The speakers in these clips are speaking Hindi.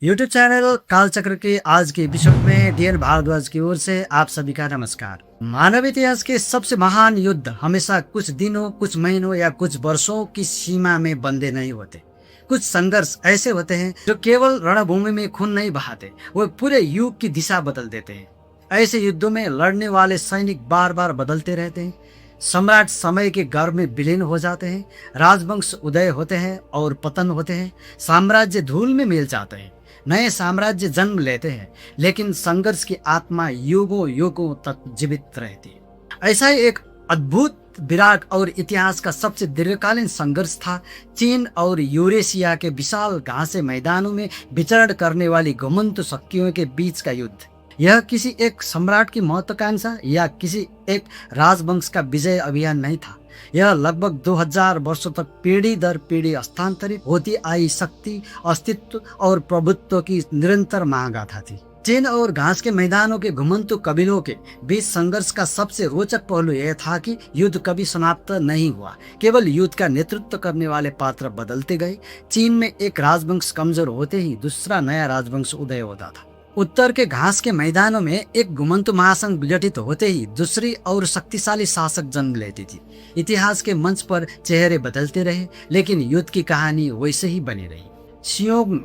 यूट्यूब चैनल कालचक्र के आज के एपिसोड में डीएन भारद्वाज की ओर से आप सभी का नमस्कार। मानव इतिहास के सबसे महान युद्ध हमेशा कुछ दिनों, कुछ महीनों या कुछ वर्षों की सीमा में बंधे नहीं होते। कुछ संघर्ष ऐसे होते हैं जो केवल रणभूमि में खून नहीं बहाते, वो पूरे युग की दिशा बदल देते हैं। ऐसे युद्धों में लड़ने वाले सैनिक बार बार बदलते रहते हैं, सम्राट समय के गर्भ में विलीन हो जाते हैं, राजवंश उदय होते हैं और पतन होते हैं, साम्राज्य धूल में मिल जाते हैं, नए साम्राज्य जन्म लेते हैं, लेकिन संघर्ष की आत्मा युगों युगों तक जीवित रहती है। ऐसा ही एक अद्भुत, विराट और इतिहास का सबसे दीर्घकालीन संघर्ष था चीन और यूरेशिया के विशाल घासे मैदानों में विचरण करने वाली घुमंतु शक्तियों के बीच का युद्ध। यह किसी एक सम्राट की महत्वाकांक्षा या किसी एक राजवंश का विजय अभियान नहीं था। यह लगभग 2000 वर्षों तक पीढ़ी दर पीढ़ी हस्तांतरित होती आई शक्ति, अस्तित्व और प्रभुत्व की निरंतर महागाथा थी। चीन और घास के मैदानों के घुमंतु कबीलों के बीच संघर्ष का सबसे रोचक पहलू यह था कि युद्ध कभी समाप्त नहीं हुआ, केवल युद्ध का नेतृत्व करने वाले पात्र बदलते गए। चीन में एक राजवंश कमजोर होते ही दूसरा नया राजवंश उदय होता था। उत्तर के घास के मैदानों में एक घुमंतु महासंघ विघटित होते ही दूसरी और शक्तिशाली शासक जन्म लेती थी। इतिहास के मंच पर चेहरे बदलते रहे, लेकिन युद्ध की कहानी वैसे ही बनी रही। शियोंग,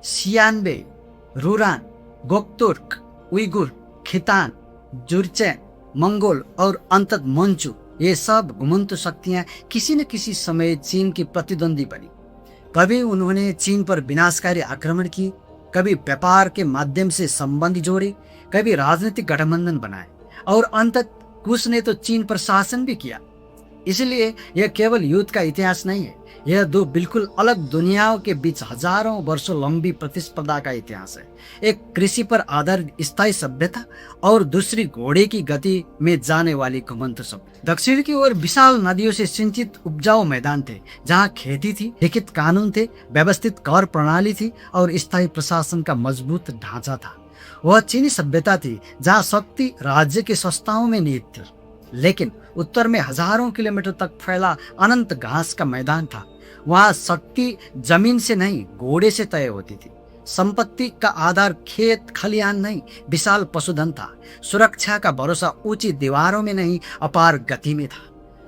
शियानबे, रुरान, गोक्तुर्क, उइगुर, खितान, जुरचैन, मंगोल और अंतत मंचू, ये सब घुमंतु शक्तियां किसी न किसी समय चीन की प्रतिद्वंदी बनी। कभी उन्होंने चीन पर विनाशकारी आक्रमण किए, कभी व्यापार के माध्यम से संबंध जोड़े, कभी राजनीतिक गठबंधन बनाए और अंतत कुछ ने तो चीन पर शासन भी किया। इसलिए यह केवल युद्ध का इतिहास नहीं है, यह दो बिल्कुल अलग दुनियाओं के बीच हजारों वर्षों लंबी प्रतिस्पर्धा का इतिहास है। एक कृषि पर आधारित स्थायी सभ्यता और दूसरी घोड़े की गति में जाने वाली घुमंतु सभ्यता। दक्षिण की ओर विशाल नदियों से सिंचित उपजाऊ मैदान थे, जहाँ खेती थी, लिखित कानून थे, व्यवस्थित कर प्रणाली थी और स्थायी प्रशासन का मजबूत ढांचा था। वह चीनी सभ्यता थी जहाँ शक्ति राज्य के संस्थाओं में निहित थी। लेकिन उत्तर में हजारों किलोमीटर तक फैला अनंत घास का मैदान था। वहां शक्ति जमीन से नहीं, घोड़े से तय होती थी। संपत्ति का आधार खेत खलिहान नहीं, विशाल पशुधन था। सुरक्षा का भरोसा ऊंची दीवारों में नहीं, अपार गति में था।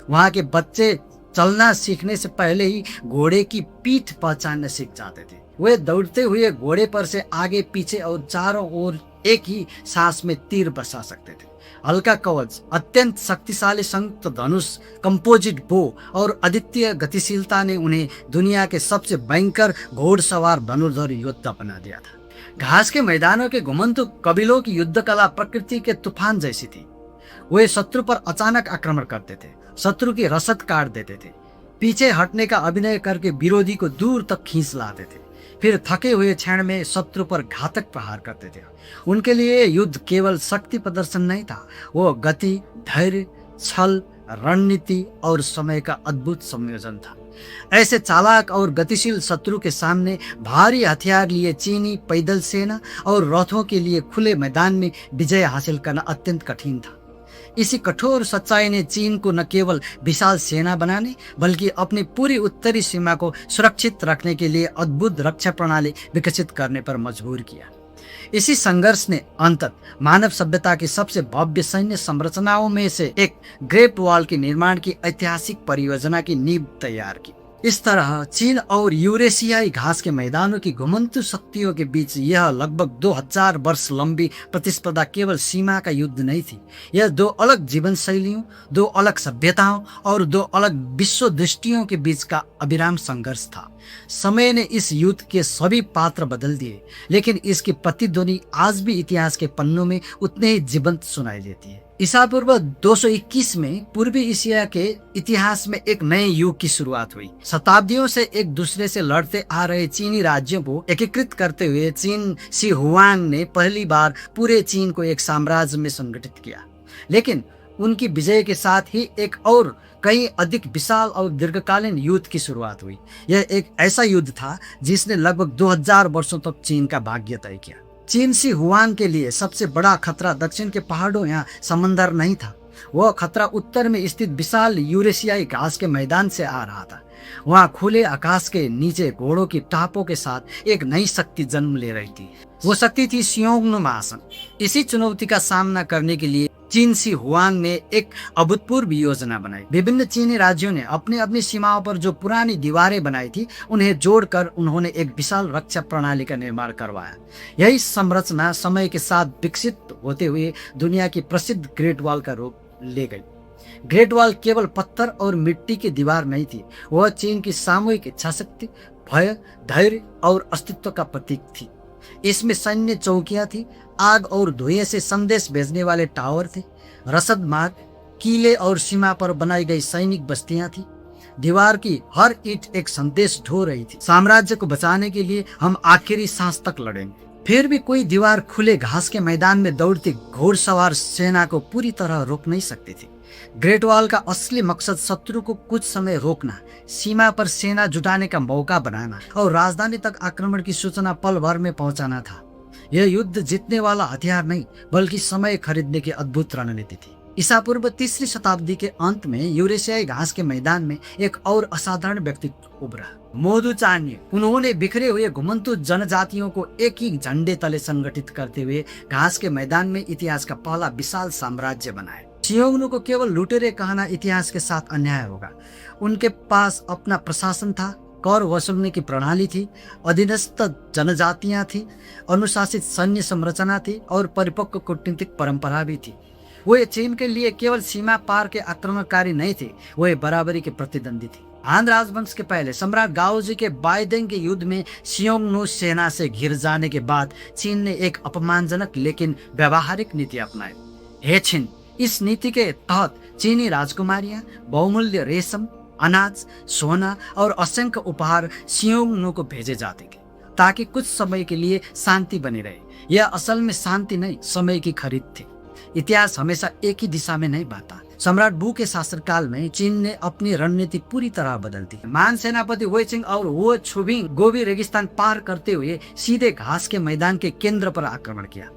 वहां के बच्चे चलना सीखने से पहले ही घोड़े की पीठ पहचानना सीख जाते थे। वे दौड़ते हुए घोड़े पर से आगे पीछे और चारों ओर एक ही सांस में तीर बरसा सकते थे। हल्का कवच, अत्यंत शक्तिशाली संयुक्त धनुष, कंपोजिट बो और अद्वितीय गतिशीलता ने उन्हें दुनिया के सबसे भयंकर घोड़सवार धनुर्धर योद्धा बना दिया था। घास के मैदानों के घुमंतु कबीलों की युद्ध कला प्रकृति के तूफान जैसी थी। वे शत्रु पर अचानक आक्रमण करते थे, शत्रु की रसद काट देते थे, पीछे हटने का अभिनय करके विरोधी को दूर तक खींच लाते थे, फिर थके हुए क्षण में शत्रु पर घातक प्रहार करते थे। उनके लिए युद्ध केवल शक्ति प्रदर्शन नहीं था, वो गति, धैर्य, छल, रणनीति और समय का अद्भुत संयोजन था। ऐसे चालाक और गतिशील शत्रु के सामने भारी हथियार लिए चीनी पैदल सेना और रथों के लिए खुले मैदान में विजय हासिल करना अत्यंत कठिन था। इसी कठोर सच्चाई ने चीन को न केवल विशाल सेना बनाने बल्कि अपनी पूरी उत्तरी सीमा को सुरक्षित रखने के लिए अद्भुत रक्षा प्रणाली विकसित करने पर मजबूर किया। इसी संघर्ष ने अंततः मानव सभ्यता की सबसे भव्य सैन्य संरचनाओं में से एक ग्रेट वॉल के निर्माण की ऐतिहासिक परियोजना की नींव तैयार की। इस तरह चीन और यूरेशियाई घास के मैदानों की घुमंतु शक्तियों के बीच यह लगभग 2000 वर्ष लंबी प्रतिस्पर्धा केवल सीमा का युद्ध नहीं थी। यह दो अलग जीवन शैलियों, दो अलग सभ्यताओं और दो अलग विश्व दृष्टियों के बीच का अविराम संघर्ष था। समय ने इस युद्ध के सभी पात्र बदल दिए, लेकिन इसकी प्रतिध्वनि आज भी इतिहास के पन्नों में उतने ही जीवंत सुनाई देती है। ईसा पूर्व 221 में पूर्वी एशिया के इतिहास में एक नए युग की शुरुआत हुई। शताब्दियों से एक दूसरे से लड़ते आ रहे चीनी राज्यों को एकीकृत करते हुए चीन शी हुआंग ने पहली बार पूरे चीन को एक साम्राज्य में संगठित किया। लेकिन उनकी विजय के साथ ही एक और कहीं अधिक विशाल और दीर्घकालीन युद्ध की शुरुआत हुई। यह एक ऐसा युद्ध था जिसने लगभग 2000 वर्षों तक चीन का भाग्य तय किया। चीन शी हुआंग के लिए सबसे बड़ा खतरा दक्षिण के पहाड़ों या समंदर नहीं था, वह खतरा उत्तर में स्थित विशाल यूरेशियाई घास के मैदान से आ रहा था। वहाँ खुले आकाश के नीचे घोड़ों की टापों के साथ एक नई शक्ति जन्म ले रही थी। वो शक्ति थी सियोंगनो महासन। इसी चुनौती का सामना करने के लिए चीन शी हुआंग ने एक अभूतपूर्व योजना बनाई। विभिन्न चीनी राज्यों ने अपनी अपनी सीमाओं पर जो पुरानी दीवारें बनाई थी उन्हें जोड़कर उन्होंने एक विशाल रक्षा प्रणाली का निर्माण करवाया। यही संरचना समय के साथ विकसित होते हुए दुनिया की प्रसिद्ध ग्रेट वॉल का रूप ले गई। ग्रेट वॉल केवल पत्थर और मिट्टी की दीवार नहीं थी, वह चीन की सामूहिक इच्छाशक्ति, भय, धैर्य और अस्तित्व का प्रतीक थी। इसमें सैन्य चौकियां थी, आग और धुएं से संदेश भेजने वाले टावर थे, रसद मार्ग, किले और सीमा पर बनाई गई सैनिक बस्तियां थी। दीवार की हर ईंट एक संदेश ढो रही थी, साम्राज्य को बचाने के लिए हम आखिरी सांस तक लड़ेंगे। फिर भी कोई दीवार खुले घास के मैदान में दौड़ती घोड़सवार सेना को पूरी तरह रोक नहीं सकती थी। ग्रेट वॉल का असली मकसद शत्रु को कुछ समय रोकना, सीमा पर सेना जुटाने का मौका बनाना और राजधानी तक आक्रमण की सूचना पल भर में पहुंचाना था। यह युद्ध जीतने वाला हथियार नहीं, बल्कि समय खरीदने की अद्भुत रणनीति थी। ईसा पूर्व 3री शताब्दी के अंत में यूरेशियाई घास के मैदान में एक और असाधारण व्यक्तित्व उभरा, मोदू चान्य। उन्होंने बिखरे हुए घुमंतु जनजातियों को एक ही झंडे तले संगठित करते हुए घास के मैदान में इतिहास का पहला विशाल साम्राज्य बनाया। सियोंगनू को केवल लुटेरे कहना इतिहास के साथ अन्याय होगा। उनके पास अपना प्रशासन था, कर वसूलने की प्रणाली थी, अधीनस्थ जनजातियां थी, अनुशासित सैन्य संरचना थी और परिपक्व कूटनीतिक परंपरा भी थी। वे चीन के लिए केवल सीमा पार के आक्रमणकारी नहीं थे, वे बराबरी के प्रतिद्वंदी थे। हान राजवंश के पहले सम्राट गाओजी के बाइडेंग के युद्ध में सियोंगनू सेना से घिर जाने के बाद चीन ने एक अपमानजनक लेकिन व्यावहारिक नीति अपनाई। हे छिन, इस नीति के तहत चीनी राजकुमारियां बहुमूल्य रेशम, अनाज, सोना और असंख्य उपहार सियोंगनू को भेजे जाते थे ताकि कुछ समय के लिए शांति बनी रहे। यह असल में शांति नहीं, समय की खरीद थी। इतिहास हमेशा एक ही दिशा में नहीं बहता। सम्राट वू के शासनकाल में चीन ने अपनी रणनीति पूरी तरह बदल दी। मान सेनापति वेचिंग और वो छुबिंग गोबी रेगिस्तान पार करते हुए सीधे घास के मैदान के केंद्र पर आक्रमण किया।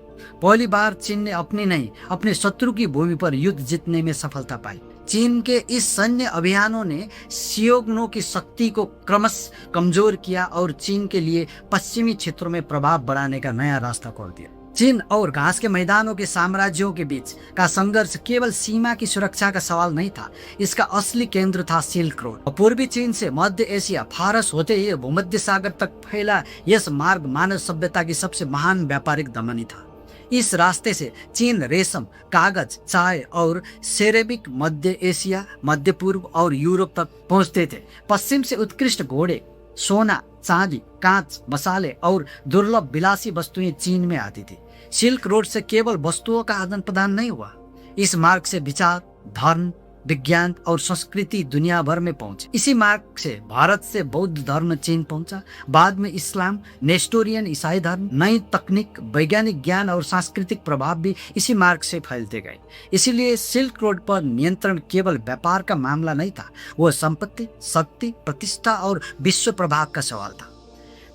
पहली बार चीन ने अपनी नहीं, अपने शत्रु की भूमि पर युद्ध जीतने में सफलता पाई। चीन के इस सैन्य अभियानों ने सियोंगनू की शक्ति को क्रमशः कमजोर किया और चीन के लिए पश्चिमी क्षेत्रों में प्रभाव बढ़ाने का नया रास्ता खोल दिया। चीन और घास के मैदानों के साम्राज्यों के बीच का संघर्ष केवल सीमा की सुरक्षा का सवाल नहीं था, इसका असली केंद्र था सिल्क रोड। पूर्वी चीन से मध्य एशिया, फारस होते हुए भूमध्य सागर तक फैला यह मार्ग मानव सभ्यता की सबसे महान व्यापारिक धमनी था। इस रास्ते से चीन रेशम, कागज, चाय और सेरेमिक मध्य एशिया, मध्य पूर्व और यूरोप तक पहुंचते थे। पश्चिम से उत्कृष्ट घोड़े, सोना, चांदी, कांच, मसाले और दुर्लभ विलासी वस्तुएं चीन में आती थी। सिल्क रोड से केवल वस्तुओं का आदान प्रदान नहीं हुआ, इस मार्ग से विचार, धर्म, विज्ञान और संस्कृति दुनिया भर में पहुंचे। इसी मार्ग से भारत से बौद्ध धर्म चीन पहुंचा, बाद में इस्लाम, नेस्टोरियन ईसाई धर्म, नई तकनीक, वैज्ञानिक ज्ञान और सांस्कृतिक प्रभाव भी इसी मार्ग से फैलते गए। इसीलिए सिल्क रोड पर नियंत्रण केवल व्यापार का मामला नहीं था, वह संपत्ति, शक्ति, प्रतिष्ठा और विश्व प्रभाव का सवाल था।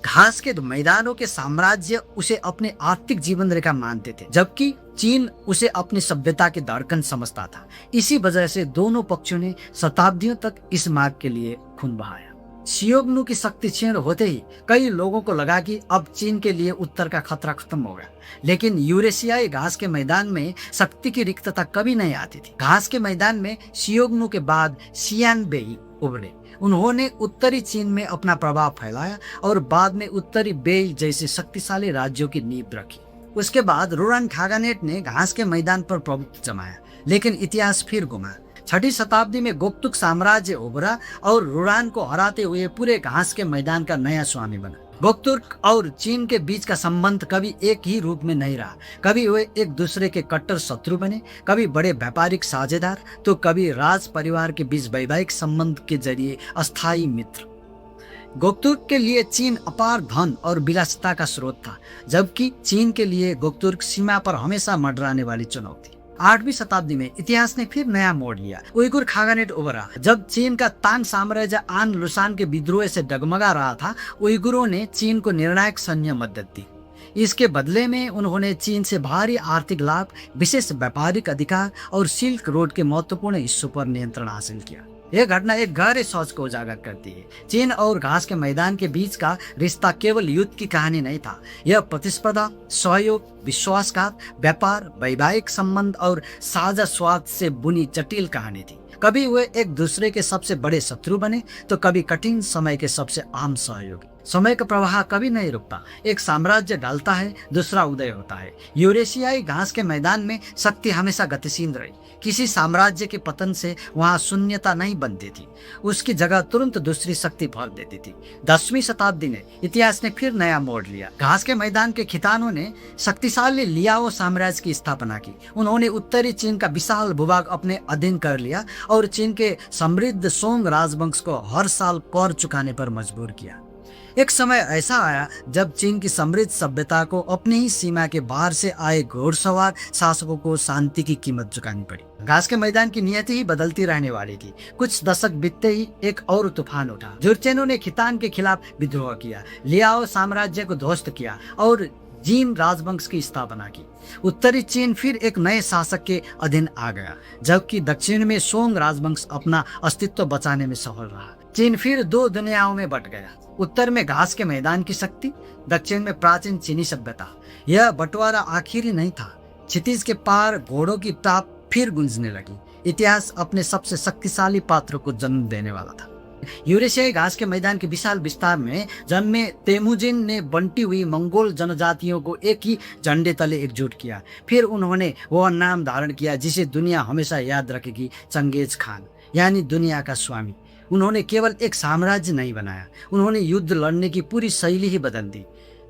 घास के मैदानों के साम्राज्य उसे अपने आर्थिक जीवन रेखा मानते थे, जबकि चीन उसे अपनी सभ्यता की धड़कन समझता था। इसी वजह से दोनों पक्षों ने शताब्दियों तक इस मार्ग के लिए खून बहाया। सियोंगनू की शक्ति क्षीण होते ही कई लोगों को लगा कि अब चीन के लिए उत्तर का खतरा खत्म हो गया, लेकिन यूरेशियाई घास के मैदान में शक्ति की रिक्तता कभी नहीं आती थी। घास के मैदान में सियोंगनू के बाद शियानबेई उभरे। उन्होंने उत्तरी चीन में अपना प्रभाव फैलाया और बाद में उत्तरी बेई जैसे शक्तिशाली राज्यों की नींव रखी। उसके बाद रुरान खागानेट ने घास के मैदान पर प्रभुत्व जमाया, लेकिन इतिहास फिर घुमा। 6ठी शताब्दी में गोक्तुक साम्राज्य उभरा और रुरान को हराते हुए पूरे घास के मैदान का नया स्वामी बना। गोक्तुर्क और चीन के बीच का संबंध कभी एक ही रूप में नहीं रहा। कभी वे एक दूसरे के कट्टर शत्रु बने, कभी बड़े व्यापारिक साझेदार, तो कभी राज परिवार के बीच वैवाहिक संबंध के जरिए अस्थायी मित्र। गोक्तुर्क के लिए चीन अपार धन और विलासिता का स्रोत था, जबकि चीन के लिए गोक्तुर्क सीमा पर हमेशा मंडराने वाली चुनौती। 8वीं शताब्दी में इतिहास ने फिर नया मोड़ लिया। उइगुर खागानेट उभरा। जब चीन का तांग साम्राज्य आन लुसान के विद्रोह से डगमगा रहा था, उइगुरों ने चीन को निर्णायक सैन्य मदद दी। इसके बदले में उन्होंने चीन से भारी आर्थिक लाभ, विशेष व्यापारिक अधिकार और सिल्क रोड के महत्वपूर्ण हिस्सों पर नियंत्रण हासिल किया। यह घटना एक गहरे सोच को उजागर करती है। चीन और घास के मैदान के बीच का रिश्ता केवल युद्ध की कहानी नहीं था। यह प्रतिस्पर्धा, सहयोग, विश्वासघात, व्यापार, वैवाहिक संबंध और साझा स्वार्थ से बुनी जटिल कहानी थी। कभी वे एक दूसरे के सबसे बड़े शत्रु बने, तो कभी कठिन समय के सबसे आम सहयोगी। समय का प्रवाह कभी नहीं रुकता। एक साम्राज्य ढलता है, दूसरा उदय होता है। यूरेशियाई घास के मैदान में शक्ति हमेशा गतिशील रही। किसी साम्राज्य के पतन से वहां शून्यता नहीं बनती थी, उसकी जगह तुरंत दूसरी शक्ति भर देती थी। 10वीं शताब्दी ने इतिहास ने फिर नया मोड़ लिया। घास के मैदान के खितानों ने शक्तिशाली लियाओ साम्राज्य की स्थापना की। उन्होंने उत्तरी चीन का विशाल भूभाग अपने अधीन कर लिया और चीन के समृद्ध सोंग राजवंश को हर साल कर चुकाने पर मजबूर किया। एक समय ऐसा आया जब चीन की समृद्ध सभ्यता को अपनी ही सीमा के बाहर से आए घोड़सवार शासकों को शांति की कीमत चुकानी पड़ी। घास के मैदान की नियति ही बदलती रहने वाली थी। कुछ दशक बीतते ही एक और तूफान उठा। जुर्चेनों ने खितान के खिलाफ विद्रोह किया, लियाओ साम्राज्य को ध्वस्त किया और जीन राजवंश की स्थापना की। उत्तरी चीन फिर एक नए शासक के अधीन आ गया, जबकि दक्षिण में सोंग राजवंश अपना अस्तित्व बचाने में सफल रहा। चीन फिर दो दुनियाओं में बट गया। उत्तर में घास के मैदान की शक्ति, दक्षिण में प्राचीन चीनी सभ्यता। यह बंटवारा आखिरी नहीं था। क्षितिज के पार घोड़ों की टाप फिर गूंजने लगी। इतिहास अपने सबसे शक्तिशाली पात्रों को जन्म देने वाला था। यूरेशियाई घास के मैदान के विशाल विस्तार में जन्मे तेमुजिन ने बंटी हुई मंगोल जनजातियों को एक ही झंडे तले एकजुट किया। फिर उन्होंने वह नाम धारण किया जिसे दुनिया हमेशा याद रखेगी, चंगेज खान, यानी दुनिया का स्वामी। उन्होंने केवल एक साम्राज्य नहीं बनाया, उन्होंने युद्ध लड़ने की पूरी शैली ही बदल दी।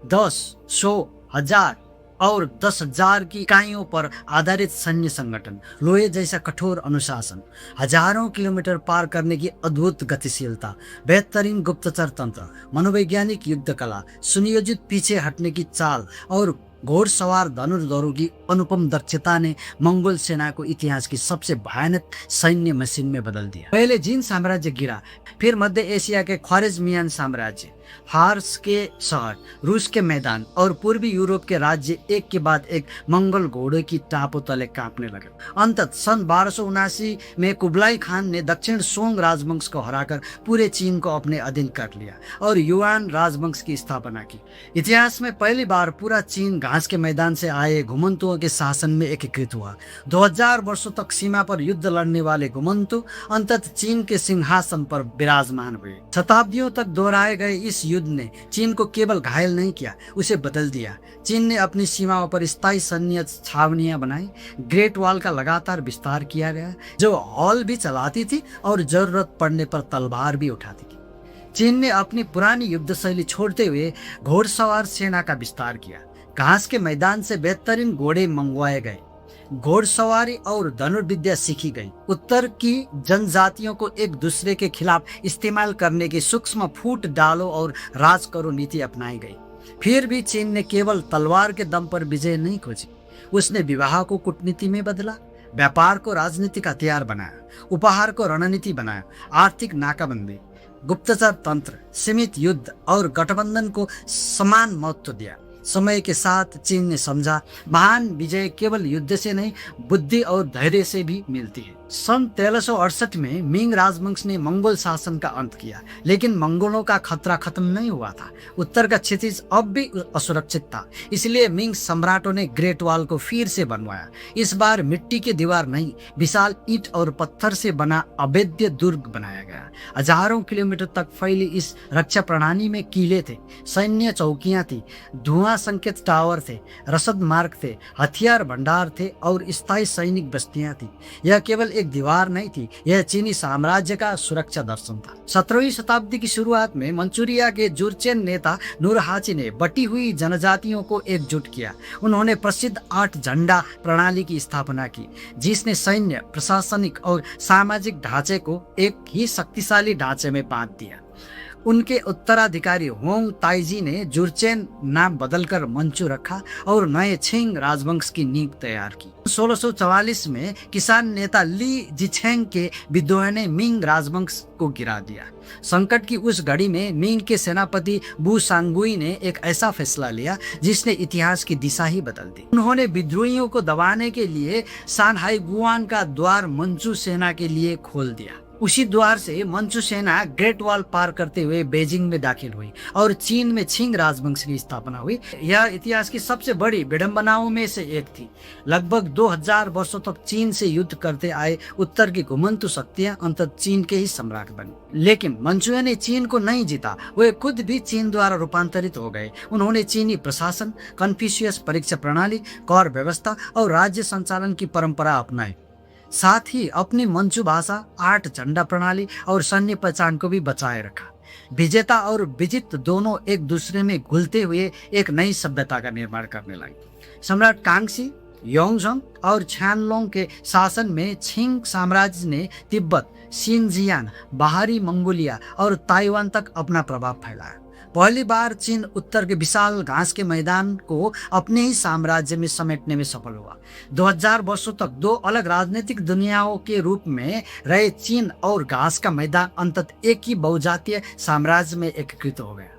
10, 100, 1000 और 10,000 की इकाइयों पर आधारित सैन्य संगठन, लोहे जैसा कठोर अनुशासन, हजारों किलोमीटर पार करने की अद्भुत गतिशीलता, बेहतरीन गुप्तचर तंत्र, मनोवैज्ञानिक युद्ध कला, सुनियोजित पीछे हटने की चाल और घोड़सवार धनुर्धरों की अनुपम दक्षता ने मंगोल सेना को इतिहास की सबसे भयानक सैन्य मशीन में बदल दिया। पहले जीन साम्राज्य गिरा, फिर मध्य एशिया के ख्वारिज़मियन साम्राज्य, फारस के शहर, रूस के मैदान और पूर्वी यूरोप के राज्य एक के बाद एक मंगोल घोड़े की टापों तले कांपने लगे। अंततः सन 1279 में कुबलाई खान ने दक्षिण सोंग राजवंश को हराकर पूरे चीन को अपने अधीन कर लिया और युआन राजवंश की स्थापना की। इतिहास में पहली बार पूरा चीन घास के मैदान से आए घुमंतुओं के शासन में एकीकृत हुआ। 2000 वर्षों तक सीमा पर युद्ध लड़ने वाले घुमंतु अंततः चीन के सिंहासन पर विराजमान हुए। शताब्दियों तक दोहराए गए इस युद्ध ने चीन को केवल घायल नहीं किया, उसे बदल दिया। चीन ने अपनी सीमाओं पर स्थायी सैन्य छावनियां बनाई, ग्रेट वॉल का लगातार विस्तार किया गया, जो हॉल भी चलाती थी और जरूरत पड़ने पर तलवार भी उठाती थी। चीन ने अपनी पुरानी युद्ध शैली छोड़ते हुए घोड़सवार सेना का विस्तार किया। घास के मैदान से बेहतरीन घोड़े मंगवाए गए, घोड़सवारी और धनुर्विद्या सीखी गई। उत्तर की जनजातियों को एक दूसरे के खिलाफ इस्तेमाल करने की सूक्ष्म फूट डालो और राज करो नीति अपनाई गई। फिर भी चीन ने केवल तलवार के दम पर विजय नहीं खोजी, उसने विवाह को कूटनीति में बदला, व्यापार को राजनीतिक हथियार बनाया, उपहार को रणनीति बनाया, आर्थिक नाकाबंदी, गुप्तचर तंत्र, सीमित युद्ध और गठबंधन को समान महत्व दिया। समय के साथ चीन ने समझा, महान विजय केवल युद्ध से नहीं, बुद्धि और धैर्य से भी मिलती है। सन 1368 में मिंग राजवंश ने मंगोल शासन का अंत किया, लेकिन मंगोलों का खतरा खत्म नहीं हुआ था। उत्तर का क्षितिज अब भी असुरक्षित था, इसलिए मिंग सम्राटों ने ग्रेट वॉल को फिर से बनवाया। इस बार मिट्टी की दीवार नहीं, विशाल ईंट और पत्थर से बना अभेद्य दुर्ग बनाया गया। हजारों किलोमीटर तक फैली इस रक्षा प्रणाली में किले थे, सैन्य चौकियां थी, धुआं संकेत टावर थे, रसद मार्ग थे, हथियार भंडार थे और स्थायी सैनिक बस्तियां थी। यह केवल एक दीवार नहीं थी, यह चीनी साम्राज्य का सुरक्षा दर्शन था। 17वीं शताब्दी की शुरुआत में मंचूरिया के जुरचेन नेता नूरहाची ने बटी हुई जनजातियों को एकजुट किया। उन्होंने प्रसिद्ध 8 झंडा प्रणाली की स्थापना की, जिसने सैन्य, प्रशासनिक और सामाजिक ढांचे को एक ही शक्तिशाली ढांचे में बांध दिया। उनके उत्तराधिकारी होंग ताइजी ने जुरचेन नाम बदलकर मंचू रखा और नए छिंग राजवंश की नींव तैयार की। 1644 में किसान नेता ली जिछेंग के विद्रोह ने मिंग राजवंश को गिरा दिया। संकट की उस घड़ी में मिंग के सेनापति बू सांगुई ने एक ऐसा फैसला लिया जिसने इतिहास की दिशा ही बदल दी। उन्होंने विद्रोहियों को दबाने के लिए शानहाई गुआन का द्वार मंचू सेना के लिए खोल दिया। उसी द्वार से मंचू सेना ग्रेट वॉल पार करते हुए बीजिंग में दाखिल हुई और चीन में छिंग राजवंश की स्थापना हुई। यह इतिहास की सबसे बड़ी विडंबनाओं में से एक थी। लगभग 2000 वर्षों तक चीन से युद्ध करते आए उत्तर की घुमंतु शक्तियां अंततः चीन के ही सम्राट बनी। लेकिन मंचुए ने चीन को नहीं जीता, वे खुद भी चीन द्वारा रूपांतरित हो गए। उन्होंने चीनी प्रशासन, कन्फ्यूशियस परीक्षा प्रणाली, कर व्यवस्था और राज्य संचालन की परंपरा अपनाई। साथ ही अपनी मंचू भाषा, 8 झंडा प्रणाली और सैन्य पहचान को भी बचाए रखा। विजेता और विजित दोनों एक दूसरे में घुलते हुए एक नई सभ्यता का निर्माण करने लगे। सम्राट कांगसी, योंगजोंग और छानलोंग के शासन में छिंग साम्राज्य ने तिब्बत, शिनजियांग, बाहरी मंगोलिया और ताइवान तक अपना प्रभाव फैलाया। पहली बार चीन उत्तर के विशाल घास के मैदान को अपने ही साम्राज्य में समेटने में सफल हुआ। 2000 वर्षों तक दो अलग राजनीतिक दुनियाओं के रूप में रहे चीन और घास का मैदान अंततः एक ही बहुजातीय साम्राज्य में एकीकृत हो गया।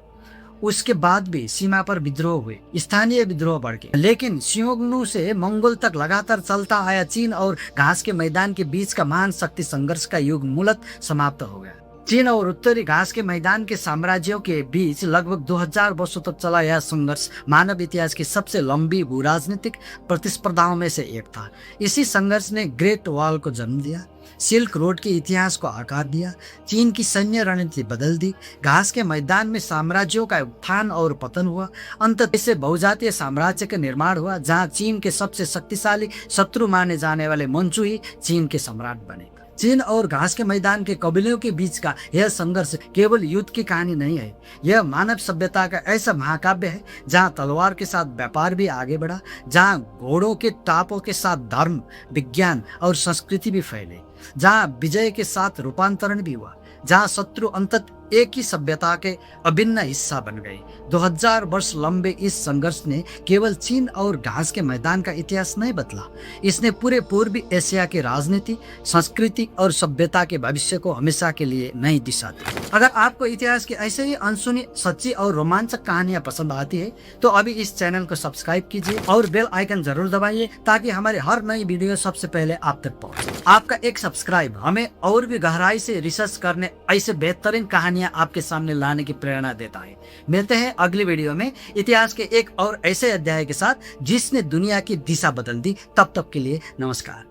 उसके बाद भी सीमा पर विद्रोह हुए, स्थानीय विद्रोह बढ़ गए, लेकिन शियोंगनू से मंगोल तक लगातार चलता आया चीन और घास के मैदान के बीच का महान शक्ति संघर्ष का युग मूलतः समाप्त हो गया। चीन और उत्तरी घास के मैदान के साम्राज्यों के बीच लगभग 2000 वर्षों तक चला यह संघर्ष मानव इतिहास की सबसे लंबी भू राजनीतिक प्रतिस्पर्धाओं में से एक था। इसी संघर्ष ने ग्रेट वॉल को जन्म दिया, सिल्क रोड के इतिहास को आकार दिया, चीन की सैन्य रणनीति बदल दी, घास के मैदान में साम्राज्यों का उत्थान और पतन हुआ। अंततः इसे बहुजातीय साम्राज्य का निर्माण हुआ, जहां चीन के सबसे शक्तिशाली शत्रु माने जाने वाले मंचू ही चीन के सम्राट बने। चीन और घास के मैदान के कबीलों के बीच का यह संघर्ष केवल युद्ध की कहानी नहीं है, यह मानव सभ्यता का ऐसा महाकाव्य है जहां तलवार के साथ व्यापार भी आगे बढ़ा, जहां घोड़ों के टापों के साथ धर्म, विज्ञान और संस्कृति भी फैले, जहां विजय के साथ रूपांतरण भी हुआ, जहां शत्रु अंततः एक ही सभ्यता के अभिन्न हिस्सा बन गए। 2000 वर्ष लंबे इस संघर्ष ने केवल चीन और घास के मैदान का इतिहास नहीं बदला, इसने पूरे पूर्वी एशिया की राजनीति, संस्कृति और सभ्यता के भविष्य को हमेशा के लिए नई दिशा दी। अगर आपको इतिहास की ऐसे ही अनसुनी, सच्ची और रोमांचक कहानियां पसंद आती है तो अभी इस चैनल को सब्सक्राइब कीजिए और बेल आइकन जरूर दबाइए ताकि हमारे हर नई वीडियो सबसे पहले आप तक पहुंचे। आपका एक सब्सक्राइब हमें और भी गहराई से रिसर्च करने, ऐसे बेहतरीन कहानियां आपके सामने लाने की प्रेरणा देता है। मिलते हैं अगली वीडियो में इतिहास के एक और ऐसे अध्याय के साथ जिसने दुनिया की दिशा बदल दी। तब तक के लिए नमस्कार।